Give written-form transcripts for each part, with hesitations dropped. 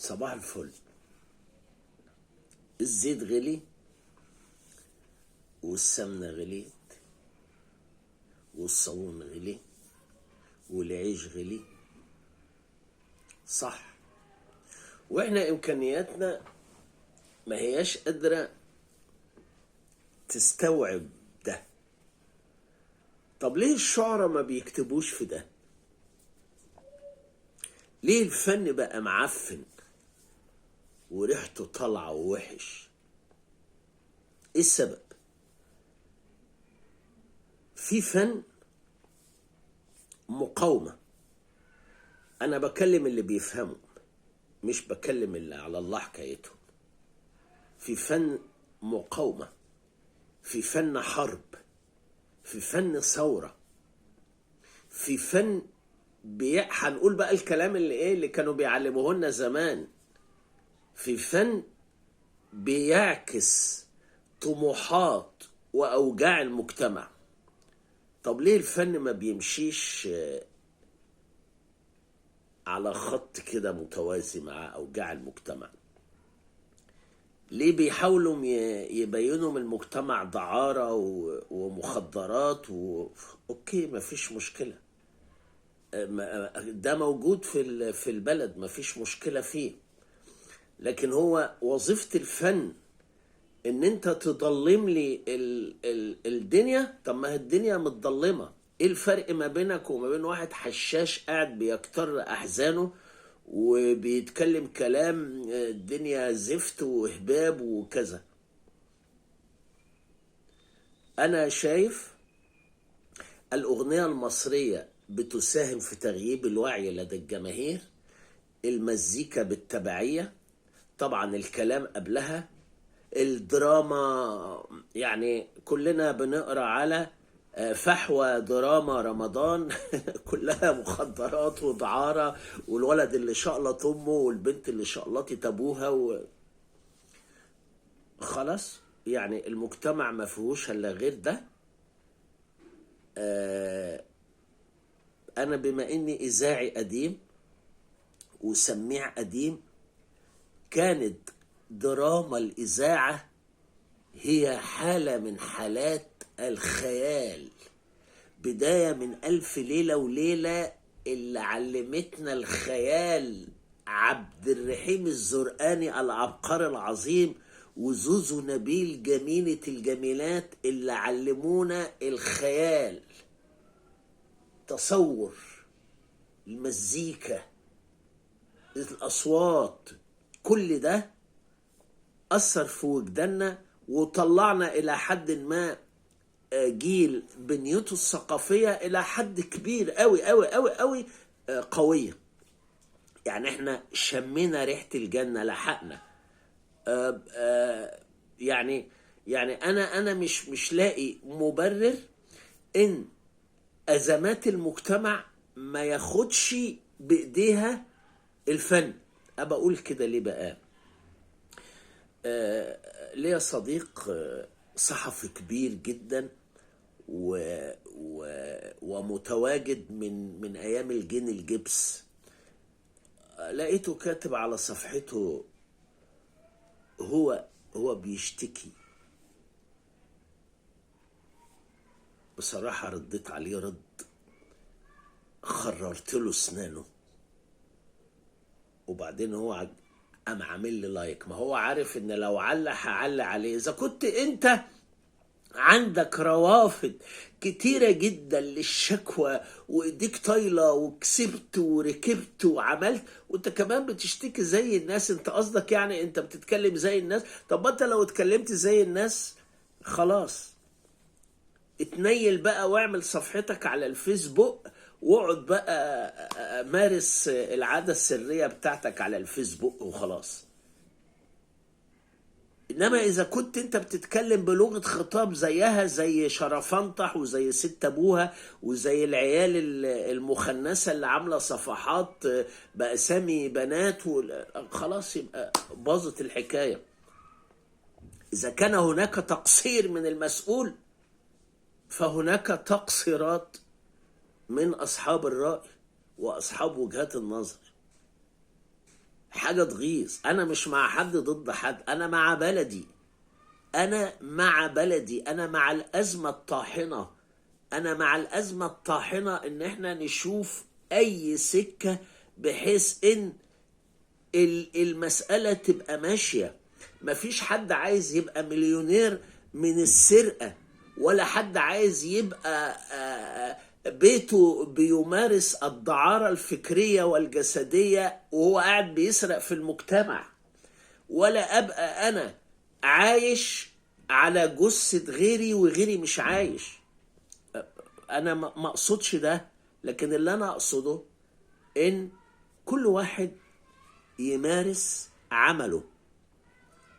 صباح الفل. الزيت غلي والسمنة غليت والصابون غلي والعيش غلي، صح؟ واحنا امكانياتنا ما هياش قادرة تستوعب ده. طب ليه الشعراء ما بيكتبوش في ده؟ ليه الفن بقى معفن وريحته طالعة ووحش؟ ايه السبب؟ في فن مقاومة. انا بكلم اللي بيفهموا، مش بكلم اللي على الله حكايتهم. في فن مقاومة، في فن حرب، في فن ثورة، في فن هنقول بقى الكلام اللي كانوا بيعلموه لنا زمان. في فن بيعكس طموحات وأوجاع المجتمع. طب ليه الفن ما بيمشيش على خط كده متوازي مع أوجاع المجتمع؟ ليه بيحاولوا يبينوا من المجتمع دعارة ومخدرات أوكي، مفيش مشكلة، ده موجود في البلد، مفيش مشكلة فيه. لكن هو وظيفة الفن ان انت تضلم لي الدنيا. طب ما هي الدنيا متضلمة. ايه الفرق ما بينك وما بين واحد حشاش قاعد بيكتر احزانه وبيتكلم كلام الدنيا زفت وهباب وكذا؟ انا شايف الاغنية المصرية بتساهم في تغييب الوعي لدى الجماهير، المزيكا بالتبعية، طبعا الكلام قبلها، الدراما. يعني كلنا بنقرأ على فحوى دراما رمضان كلها مخدرات ودعارة، والولد اللي شقلط امه والبنت اللي شقلطت ابوها خلاص. يعني المجتمع ما فيهوش الا غير ده. انا بما اني اذاعي قديم وسميع قديم، كانت دراما الإذاعة هي حالة من حالات الخيال، بداية من ألف ليلة وليلة اللي علمتنا الخيال عبد الرحيم الزرقاني العبقري العظيم، وزوزو نبيل جميلة الجميلات اللي علمونا الخيال، تصور، المزيكا، الأصوات. كل ده أثر في وجداننا وطلعنا إلى حد ما جيل بنيته الثقافية إلى حد كبير قوي قوي قوي قوي قوية. يعني احنا شمينا ريحة الجنة، لحقنا. يعني أنا مش لاقي مبرر إن أزمات المجتمع ما ياخدش بإيديها الفن. أبقى أقول كده ليه بقى؟ ليا صديق صحفي كبير جدا ومتواجد من ايام الجن الجبس. لقيته كاتب على صفحته، هو بيشتكي. بصراحة رديت عليه رد خررت له اسنانه، وبعدين هو قام عامل لي لايك. ما هو عارف ان لو علق هعلق عليه. اذا كنت انت عندك روافد كتيرة جدا للشكوى وايديك طايلة وكسبت وركبت وعملت، وانت كمان بتشتكي زي الناس، انت قصدك يعني انت بتتكلم زي الناس. طب انت لو اتكلمت زي الناس خلاص، اتنيل بقى واعمل صفحتك على الفيسبوك واقعد بقى مارس العادة السرية بتاعتك على الفيسبوك وخلاص. انما اذا كنت انت بتتكلم بلغة خطاب زيها زي شرفنطح وزي ست ابوها وزي العيال المخنثة اللي عاملة صفحات باسامي بنات خلاص، يبقى باظت الحكاية. اذا كان هناك تقصير من المسؤول فهناك تقصيرات من اصحاب الرأي واصحاب وجهات النظر. حاجة تغيظ. أنا مش مع حد ضد حد، أنا مع بلدي، أنا مع بلدي، أنا مع الأزمة الطاحنة، أنا مع الأزمة الطاحنة إن إحنا نشوف أي سكة بحيث إن المسألة تبقى ماشية. مفيش حد عايز يبقى مليونير من السرقة، ولا حد عايز يبقى بيته بيمارس الدعارة الفكرية والجسدية وهو قاعد بيسرق في المجتمع، ولا أبقى أنا عايش على جثة غيري وغيري مش عايش. أنا ما أقصدش ده، لكن اللي أنا أقصده إن كل واحد يمارس عمله،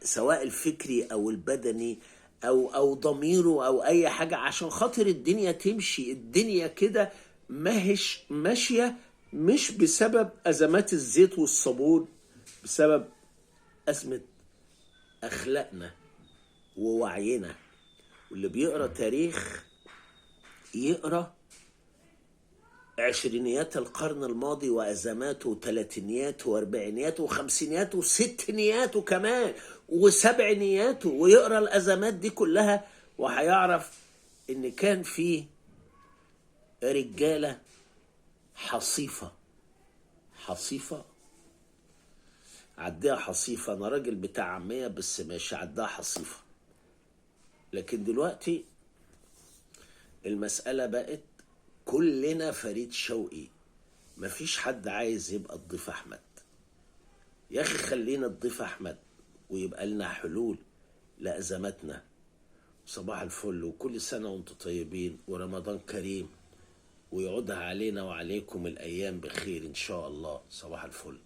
سواء الفكري او البدني او ضميره او اي حاجة، عشان خاطر الدنيا تمشي. الدنيا كده ماهش ماشية مش بسبب ازمات الزيت والصابون، بسبب ازمة اخلاقنا ووعينا. واللي بيقرأ تاريخ يقرأ عشرينيات القرن الماضي وأزماته وثلاثينياته وأربعينياته وخمسينياته وستينياته كمان وسبعينياته، ويقرأ الأزمات دي كلها وهيعرف إن كان في رجالة حصيفة. حصيفة عديها حصيفة، أنا راجل بتاع عامية بس ماشي، عديها حصيفة. لكن دلوقتي المسألة بقت كلنا فريد شوقي، مفيش حد عايز يبقى الضيف أحمد. يا أخي خلينا الضيف أحمد ويبقى لنا حلول لأزماتنا. صباح الفل، وكل سنة وانتم طيبين، ورمضان كريم، ويعودها علينا وعليكم الأيام بخير إن شاء الله. صباح الفل.